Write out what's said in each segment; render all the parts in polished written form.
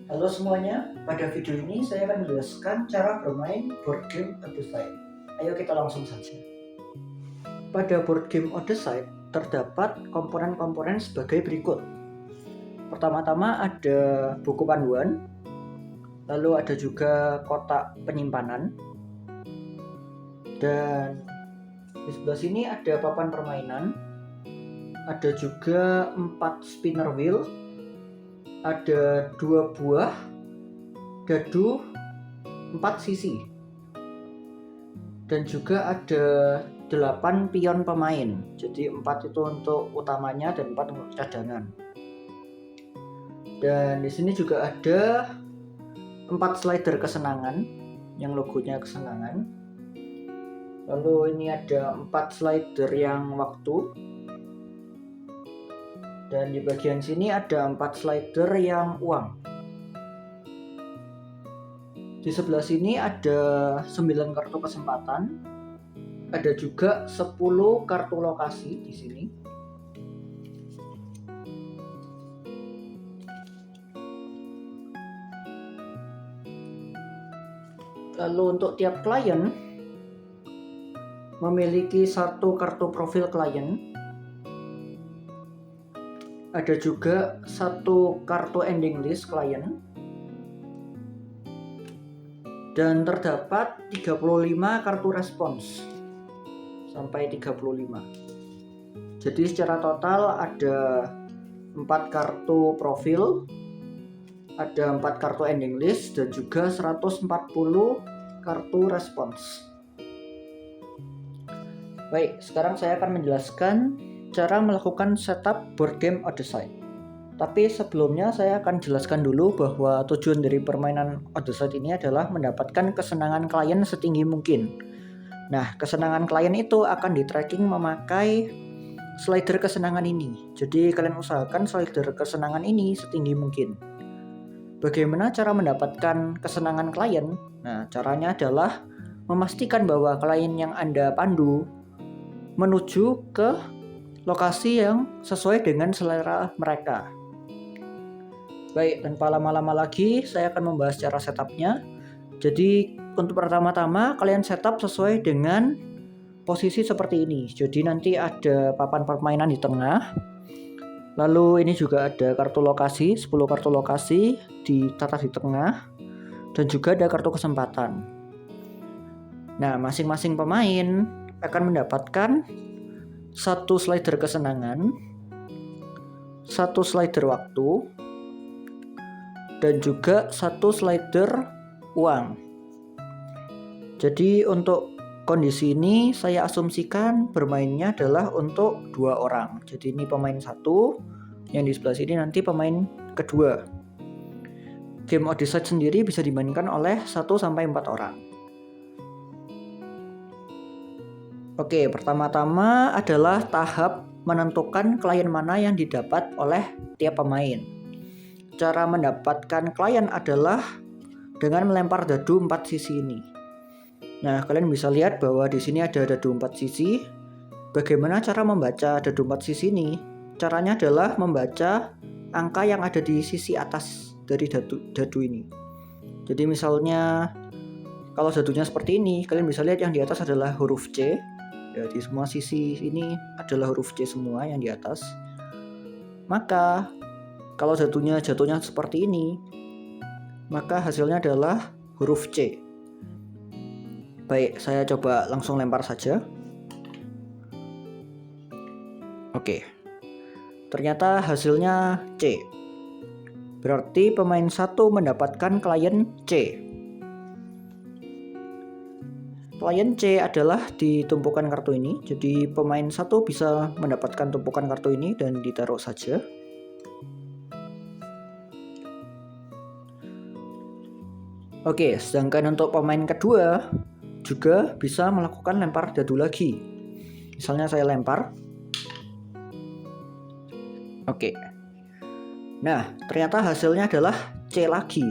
Halo semuanya, pada video ini saya akan menjelaskan cara bermain board game Oddyside. Ayo kita langsung saja. Pada board game Oddyside terdapat komponen-komponen sebagai berikut. Pertama-tama ada buku panduan, lalu ada juga kotak penyimpanan, dan di sebelah sini ada papan permainan, ada juga 4 spinner wheel, ada 2 buah dadu 4 sisi, dan juga ada 8 pion pemain. Jadi 4 itu untuk utamanya dan 4 untuk cadangan. Dan di sini juga ada 4 slider kesenangan yang logonya kesenangan. Lalu ini ada 4 slider yang waktu. Dan di bagian sini ada 4 slider yang uang. Di sebelah sini ada 9 kartu kesempatan. Ada juga 10 kartu lokasi di sini. Lalu untuk tiap klien memiliki 1 kartu profil klien. Ada juga 1 kartu ending list klien. Dan terdapat 35 kartu respons. Sampai 35. Jadi secara total ada 4 kartu profil, ada 4 kartu ending list, dan juga 140 kartu respons. Baik, sekarang saya akan menjelaskan cara melakukan setup board game Oddyside. Tapi sebelumnya saya akan jelaskan dulu bahwa tujuan dari permainan Oddyside ini adalah mendapatkan kesenangan klien setinggi mungkin. Nah, kesenangan klien itu akan di-tracking memakai slider kesenangan ini. Jadi kalian usahakan slider kesenangan ini setinggi mungkin. Bagaimana cara mendapatkan kesenangan klien? Nah, caranya adalah memastikan bahwa klien yang Anda pandu menuju ke lokasi yang sesuai dengan selera mereka. Baik, tanpa lama-lama lagi saya akan membahas cara setupnya. Jadi untuk pertama-tama kalian setup sesuai dengan posisi seperti ini. Jadi nanti ada papan permainan di tengah. Lalu ini juga ada kartu lokasi, 10 kartu lokasi ditata di tengah. Dan juga ada kartu kesempatan. Nah, masing-masing pemain akan mendapatkan 1 slider kesenangan, 1 slider waktu, dan juga 1 slider uang. Jadi untuk kondisi ini saya asumsikan bermainnya adalah untuk 2 orang. Jadi ini pemain 1, yang di sebelah sini nanti pemain kedua. Game Oddyside sendiri bisa dimainkan oleh 1-4 orang. Oke, pertama-tama adalah tahap menentukan klien mana yang didapat oleh tiap pemain. Cara mendapatkan klien adalah dengan melempar dadu 4 sisi ini. Nah, kalian bisa lihat bahwa di sini ada dadu 4 sisi. Bagaimana cara membaca dadu 4 sisi ini? Caranya adalah membaca angka yang ada di sisi atas dari dadu ini. Jadi misalnya kalau dadunya seperti ini, kalian bisa lihat yang di atas adalah huruf C. Ya, di semua sisi ini adalah huruf C semua yang di atas. Maka kalau jatuhnya seperti ini, maka hasilnya adalah huruf C. Baik, saya coba langsung lempar saja. Oke. Ternyata hasilnya C. Berarti pemain 1 mendapatkan klien C. Klien C adalah di tumpukan kartu ini. Jadi pemain 1 bisa mendapatkan tumpukan kartu ini dan ditaruh saja. Oke, sedangkan untuk pemain kedua juga bisa melakukan lempar dadu lagi. Misalnya saya lempar. Oke. Nah, ternyata hasilnya adalah C lagi.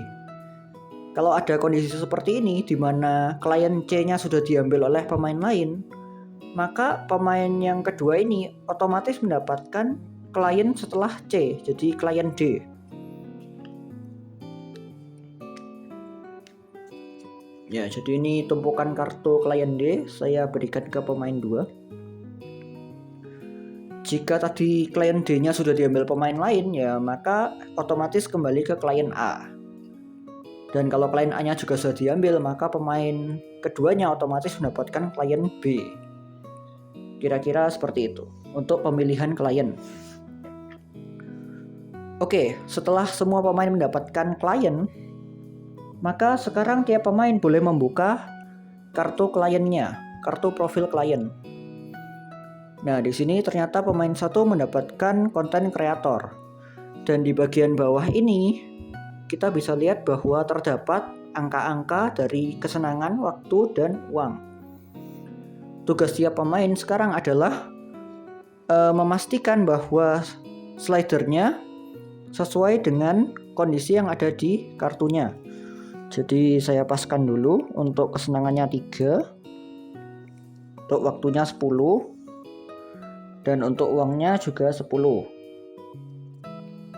Kalau ada kondisi seperti ini di mana klien C-nya sudah diambil oleh pemain lain, maka pemain yang kedua ini otomatis mendapatkan klien setelah C, jadi klien D. Ya, jadi ini tumpukan kartu klien D saya berikan ke pemain 2. Jika tadi klien D-nya sudah diambil pemain lain, ya maka otomatis kembali ke klien A. Dan kalau klien A-nya juga sudah diambil, maka pemain keduanya otomatis mendapatkan klien B. Kira-kira seperti itu untuk pemilihan klien. Oke, setelah semua pemain mendapatkan klien, maka sekarang tiap pemain boleh membuka kartu kliennya, kartu profil klien. Nah, di sini ternyata pemain satu mendapatkan konten kreator. Dan di bagian bawah ini kita bisa lihat bahwa terdapat angka-angka dari kesenangan, waktu, dan uang. Tugas tiap pemain sekarang adalah memastikan bahwa slidernya sesuai dengan kondisi yang ada di kartunya. Jadi saya paskan dulu untuk kesenangannya 3, untuk waktunya 10, dan untuk uangnya juga 10.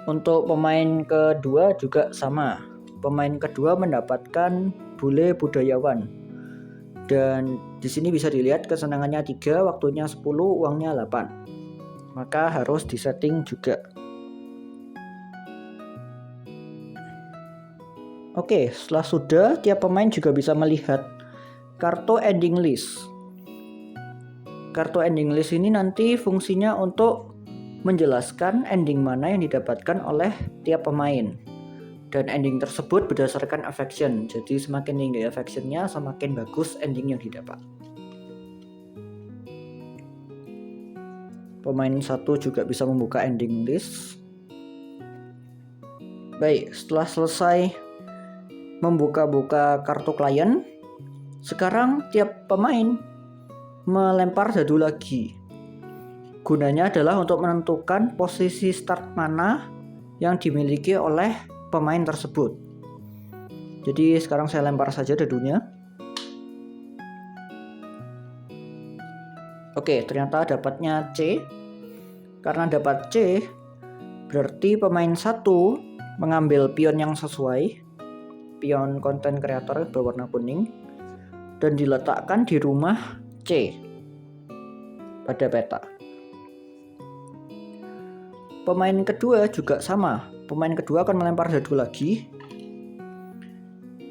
Untuk pemain kedua juga sama. Pemain kedua mendapatkan bule budayawan. Dan di sini bisa dilihat kesenangannya 3, waktunya 10, uangnya 8. Maka harus disetting juga. Oke, setelah sudah, tiap pemain juga bisa melihat kartu ending list. Kartu ending list ini nanti fungsinya untuk menjelaskan ending mana yang didapatkan oleh tiap pemain. Dan ending tersebut berdasarkan affection. Jadi semakin tinggi affectionnya, semakin bagus ending yang didapat. Pemain satu juga bisa membuka ending list. Baik, setelah selesai membuka-buka kartu klien, sekarang tiap pemain melempar dadu lagi. Gunanya adalah untuk menentukan posisi start mana yang dimiliki oleh pemain tersebut. Jadi sekarang saya lempar saja dadunya. Oke, ternyata dapatnya C. Karena dapat C, berarti pemain satu mengambil pion yang sesuai, pion konten kreator berwarna kuning, dan diletakkan di rumah C pada peta. Pemain kedua juga sama. Pemain kedua akan melempar dadu lagi.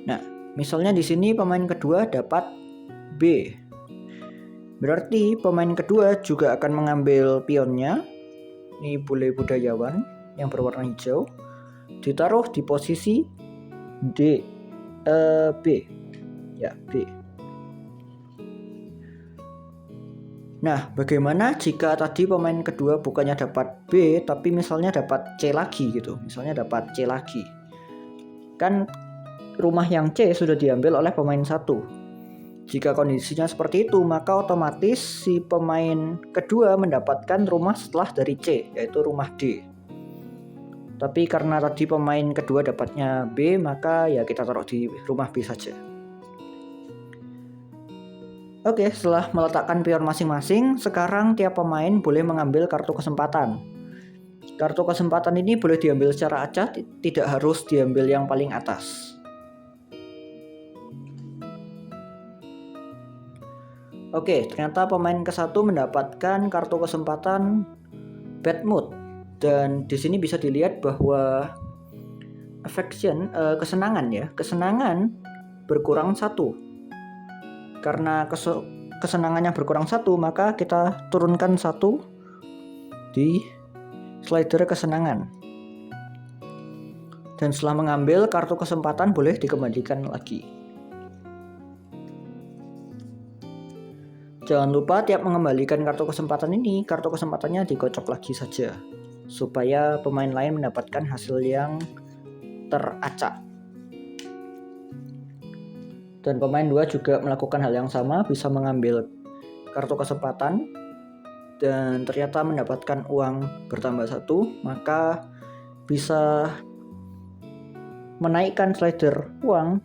Nah, misalnya di sini pemain kedua dapat B. Berarti pemain kedua juga akan mengambil pionnya. Ini bule budayawan yang berwarna hijau. Ditaruh di posisi B. Ya, B. Nah, bagaimana jika tadi pemain kedua bukannya dapat B, tapi misalnya dapat C lagi gitu. Misalnya dapat C lagi. Kan rumah yang C sudah diambil oleh pemain satu. Jika kondisinya seperti itu, maka otomatis si pemain kedua mendapatkan rumah setelah dari C, yaitu rumah D. Tapi karena tadi pemain kedua dapatnya B, maka ya kita taruh di rumah B saja. Oke, setelah meletakkan pion masing-masing, sekarang tiap pemain boleh mengambil kartu kesempatan. Kartu kesempatan ini boleh diambil secara acak, tidak harus diambil yang paling atas. Oke, ternyata pemain ke-1 mendapatkan kartu kesempatan bad mood. Dan di sini bisa dilihat bahwa affection, kesenangan berkurang 1. Karena kesenangannya berkurang 1, maka kita turunkan 1 di slider kesenangan. Dan setelah mengambil kartu kesempatan boleh dikembalikan lagi. Jangan lupa tiap mengembalikan kartu kesempatan ini, kartu kesempatannya dikocok lagi saja, supaya pemain lain mendapatkan hasil yang teracak. Dan pemain 2 juga melakukan hal yang sama, bisa mengambil kartu kesempatan dan ternyata mendapatkan uang bertambah 1, maka bisa menaikkan slider uang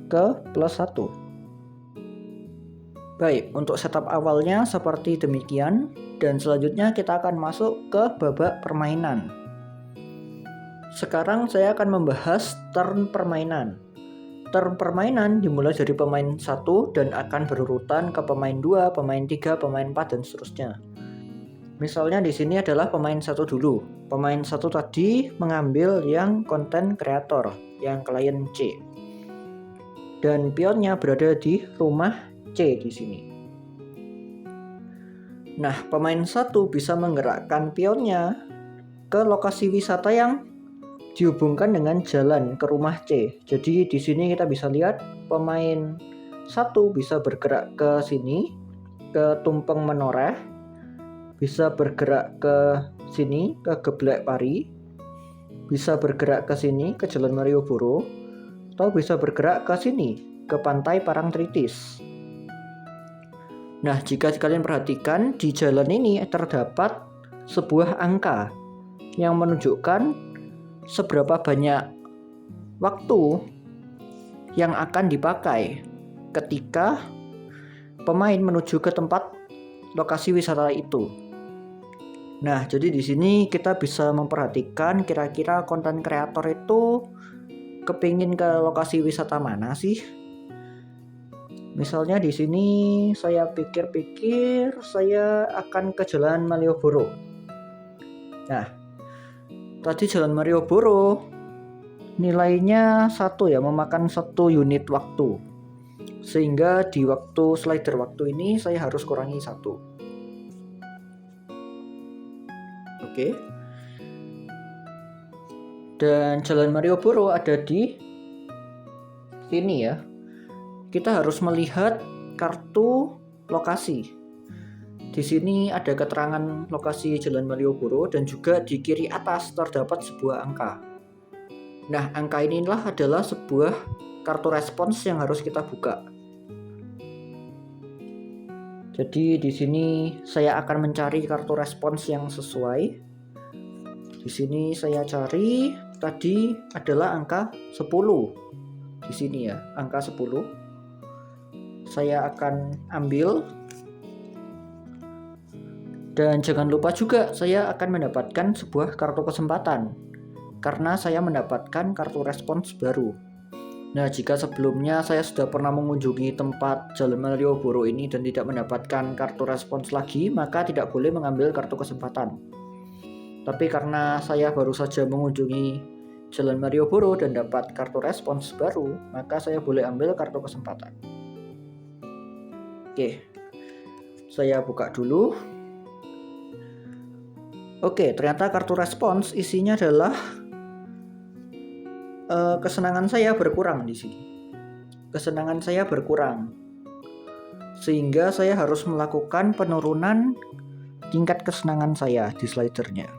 ke plus 1. Baik, untuk setup awalnya seperti demikian, dan selanjutnya kita akan masuk ke babak permainan. Sekarang saya akan membahas turn permainan. turn permainan dimulai dari pemain 1 dan akan berurutan ke pemain 2, pemain 3, pemain 4 dan seterusnya. Misalnya di sini adalah pemain 1 dulu. Pemain 1 tadi mengambil yang content creator, yang klien C. Dan pionnya berada di rumah C di sini. Nah, pemain 1 bisa menggerakkan pionnya ke lokasi wisata yang dihubungkan dengan jalan ke rumah C. Jadi di sini kita bisa lihat pemain 1 bisa bergerak ke sini, ke Tumpeng Menoreh, bisa bergerak ke sini, ke Geblek Pari, bisa bergerak ke sini, ke Jalan Malioboro, atau bisa bergerak ke sini, ke Pantai Parangtritis. Nah, jika kalian perhatikan, di jalan ini terdapat sebuah angka yang menunjukkan seberapa banyak waktu yang akan dipakai ketika pemain menuju ke tempat lokasi wisata itu. Nah, jadi di sini kita bisa memperhatikan kira-kira konten kreator itu kepingin ke lokasi wisata mana sih? Misalnya di sini saya pikir-pikir saya akan ke Jalan Malioboro. Nah, tadi Jalan Malioboro nilainya 1 ya, memakan 1 unit waktu. Sehingga di waktu slider waktu ini saya harus kurangi 1. Oke. Dan Jalan Malioboro ada di sini ya. Kita harus melihat kartu lokasi. Di sini ada keterangan lokasi Jalan Malioboro dan juga di kiri atas terdapat sebuah angka. Nah, angka inilah adalah sebuah kartu respons yang harus kita buka. Jadi di sini saya akan mencari kartu respons yang sesuai. Di sini saya cari tadi adalah angka 10. Di sini ya, angka 10. Saya akan ambil. Dan jangan lupa juga saya akan mendapatkan sebuah kartu kesempatan karena saya mendapatkan kartu respons baru. Nah, jika sebelumnya saya sudah pernah mengunjungi tempat Jalan Malioboro ini dan tidak mendapatkan kartu respons lagi, maka tidak boleh mengambil kartu kesempatan. Tapi karena saya baru saja mengunjungi Jalan Malioboro dan dapat kartu respons baru, maka saya boleh ambil kartu kesempatan. Oke, saya buka dulu. Oke, ternyata kartu respons isinya adalah kesenangan saya berkurang di sini. Kesenangan saya berkurang, sehingga saya harus melakukan penurunan tingkat kesenangan saya di slidernya.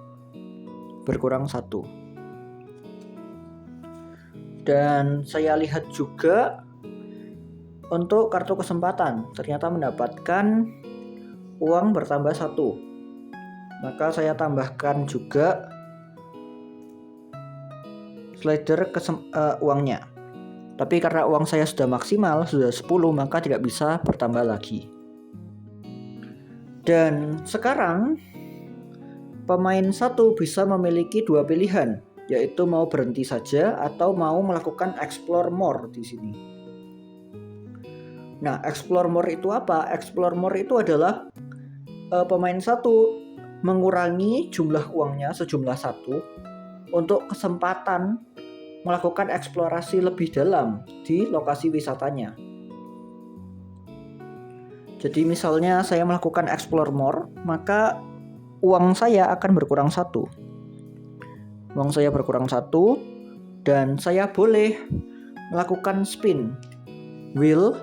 Berkurang 1. Dan saya lihat juga untuk kartu kesempatan, ternyata mendapatkan uang bertambah 1. Maka saya tambahkan juga slider uangnya. Tapi karena uang saya sudah maksimal, sudah 10, maka tidak bisa bertambah lagi. Dan sekarang pemain 1 bisa memiliki 2 pilihan, yaitu mau berhenti saja atau mau melakukan explore more di sini. Nah, explore more itu apa? Explore more itu adalah pemain 1 mengurangi jumlah uangnya sejumlah 1 untuk kesempatan melakukan eksplorasi lebih dalam di lokasi wisatanya. Jadi misalnya saya melakukan explore more, maka uang saya akan berkurang 1. Uang saya berkurang 1 dan saya boleh melakukan spin wheel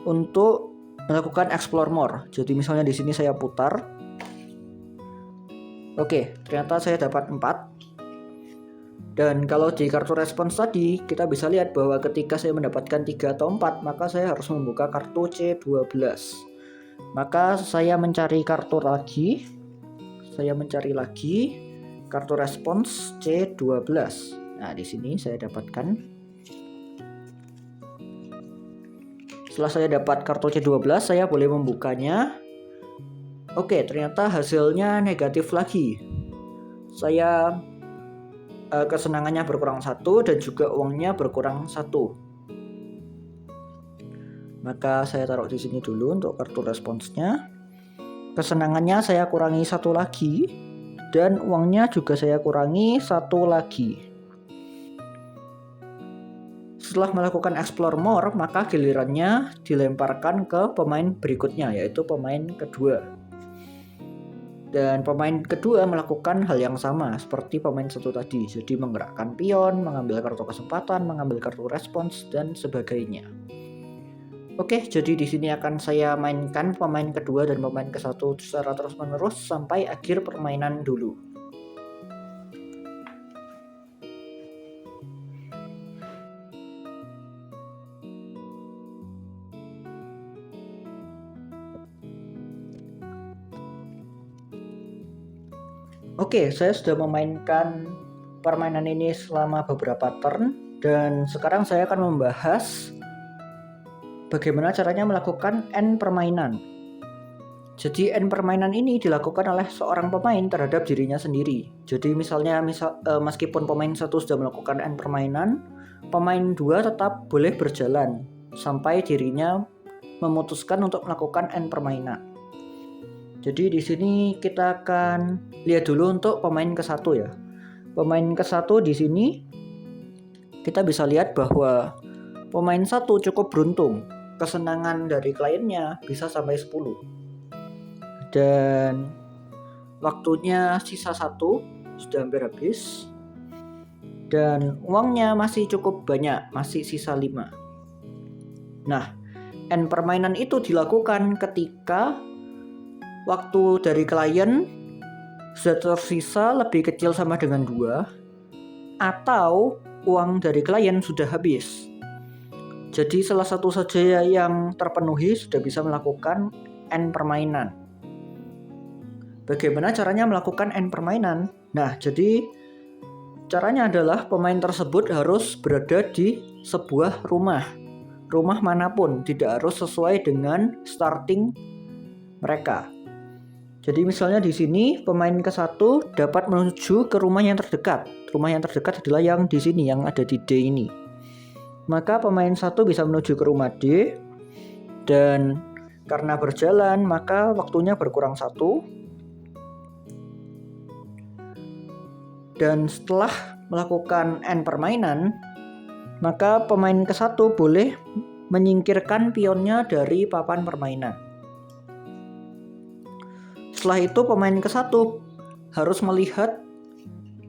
untuk melakukan explore more. Jadi misalnya di sini saya putar. Oke, ternyata saya dapat 4. Dan kalau di kartu respons tadi, kita bisa lihat bahwa ketika saya mendapatkan 3 atau 4, maka saya harus membuka kartu C12. Maka saya mencari kartu lagi. Saya mencari lagi kartu respons C12. Nah, di sini saya dapatkan. Setelah saya dapat kartu C12, saya boleh membukanya. Oke, ternyata hasilnya negatif lagi. Saya kesenangannya berkurang 1 dan juga uangnya berkurang 1. Maka saya taruh di sini dulu untuk kartu responsnya. Kesenangannya saya kurangi 1 lagi, dan uangnya juga saya kurangi 1 lagi. Setelah melakukan explore more, maka gilirannya dilemparkan ke pemain berikutnya, yaitu pemain kedua. Dan pemain kedua melakukan hal yang sama seperti pemain satu tadi. Jadi menggerakkan pion, mengambil kartu kesempatan, mengambil kartu respons, dan sebagainya. Oke, jadi di sini akan saya mainkan pemain kedua dan pemain ke satu secara terus-menerus sampai akhir permainan dulu. Oke, saya sudah memainkan permainan ini selama beberapa turn, dan sekarang saya akan membahas bagaimana caranya melakukan end permainan. Jadi end permainan ini dilakukan oleh seorang pemain terhadap dirinya sendiri. Jadi misalnya meskipun pemain satu sudah melakukan end permainan, pemain dua tetap boleh berjalan sampai dirinya memutuskan untuk melakukan end permainan. Jadi di sini kita akan lihat dulu untuk pemain ke satu ya. Pemain ke satu di sini kita bisa lihat bahwa pemain satu cukup beruntung. Kesenangan dari kliennya bisa sampai 10. Dan waktunya sisa 1, sudah hampir habis. Dan uangnya masih cukup banyak, masih sisa 5. Nah, end permainan itu dilakukan ketika waktu dari klien sudah tersisa lebih kecil sama dengan 2, atau uang dari klien sudah habis. Jadi salah satu saja yang terpenuhi sudah bisa melakukan end permainan. Bagaimana caranya melakukan end permainan? Nah, jadi caranya adalah pemain tersebut harus berada di sebuah rumah manapun, tidak harus sesuai dengan starting mereka. Jadi misalnya di sini pemain ke satu dapat menuju ke rumah yang terdekat. Rumah yang terdekat adalah yang di sini, yang ada di D ini. Maka pemain satu bisa menuju ke rumah D, dan karena berjalan maka waktunya berkurang 1. Dan setelah melakukan end permainan, maka pemain ke satu boleh menyingkirkan pionnya dari papan permainan. Setelah itu pemain ke satu harus melihat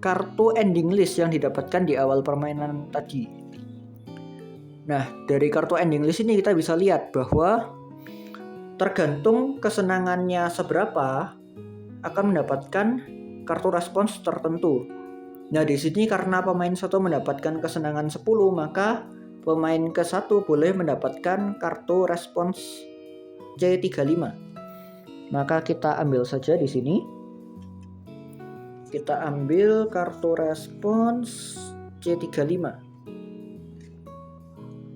kartu ending list yang didapatkan di awal permainan tadi. Nah, dari kartu ending list ini kita bisa lihat bahwa tergantung kesenangannya seberapa akan mendapatkan kartu respons tertentu. Nah, di sini karena pemain satu mendapatkan kesenangan 10, maka pemain ke satu boleh mendapatkan kartu respons C35. Maka kita ambil saja di sini. Kita ambil kartu respons C35.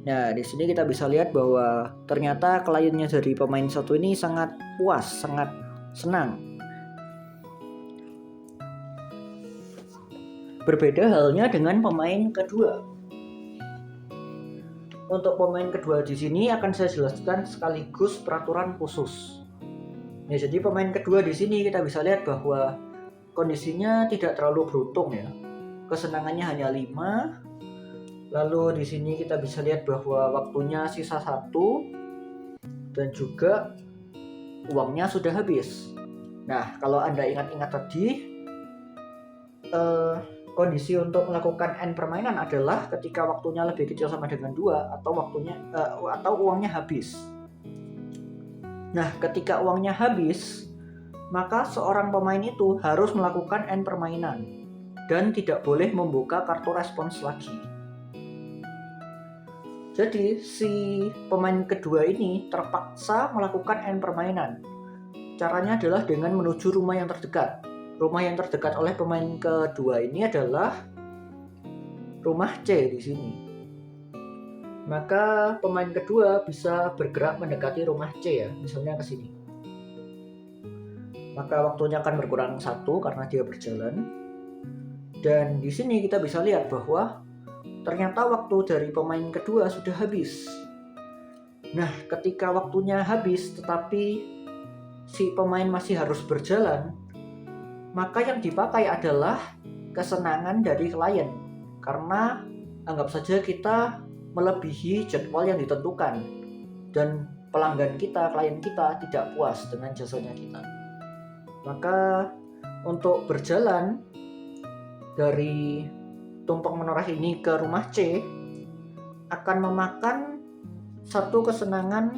Nah, di sini kita bisa lihat bahwa ternyata kliennya dari pemain satu ini sangat puas, sangat senang. Berbeda halnya dengan pemain kedua. Untuk pemain kedua di sini akan saya jelaskan sekaligus peraturan khusus. Ya, jadi pemain kedua di sini kita bisa lihat bahwa kondisinya tidak terlalu beruntung ya. Kesenangannya hanya 5. Lalu di sini kita bisa lihat bahwa waktunya sisa 1 dan juga uangnya sudah habis. Nah, kalau Anda ingat-ingat tadi, kondisi untuk melakukan end permainan adalah ketika waktunya lebih kecil sama dengan 2 atau uangnya habis. Nah, ketika uangnya habis, maka seorang pemain itu harus melakukan end permainan dan tidak boleh membuka kartu respons lagi. Jadi si pemain kedua ini terpaksa melakukan end permainan. Caranya adalah dengan menuju rumah yang terdekat. Rumah yang terdekat oleh pemain kedua ini adalah rumah C di sini. Maka pemain kedua bisa bergerak mendekati rumah C ya, misalnya ke sini. Maka waktunya akan berkurang 1 karena dia berjalan. Dan di sini kita bisa lihat bahwa ternyata waktu dari pemain kedua sudah habis. Nah, ketika waktunya habis tetapi si pemain masih harus berjalan, maka yang dipakai adalah kesenangan dari klien. Karena anggap saja kita melebihi jadwal yang ditentukan dan pelanggan kita, klien kita tidak puas dengan jasanya kita. Maka untuk berjalan dari tumpeng menoreh ini ke rumah C akan memakan satu kesenangan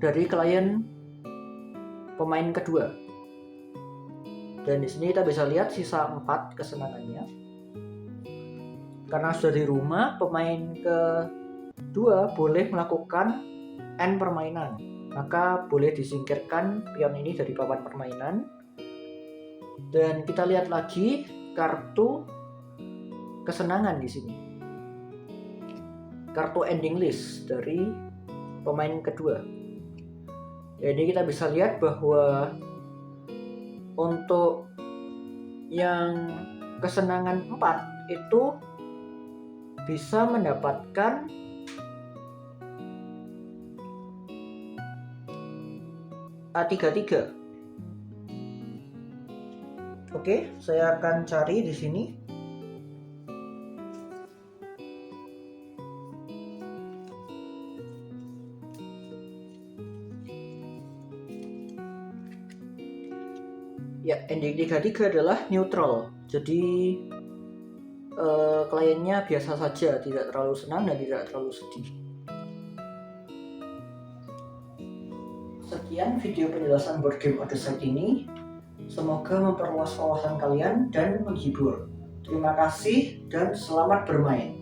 dari klien pemain kedua. Dan di sini kita bisa lihat sisa 4 kesenangannya. Karena sudah di rumah, pemain kedua boleh melakukan N permainan. Maka boleh disingkirkan pion ini dari papan permainan. Dan kita lihat lagi kartu kesenangan di sini. Kartu ending list dari pemain kedua. Jadi kita bisa lihat bahwa untuk yang kesenangan 4 itu bisa mendapatkan A33. Oke, saya akan cari di sini. Ya, ending 33 adalah neutral. Jadi kliennya biasa saja, tidak terlalu senang dan tidak terlalu sedih. Sekian video penjelasan board game Oddyside ini. Semoga memperluas wawasan kalian dan menghibur. Terima kasih dan selamat bermain.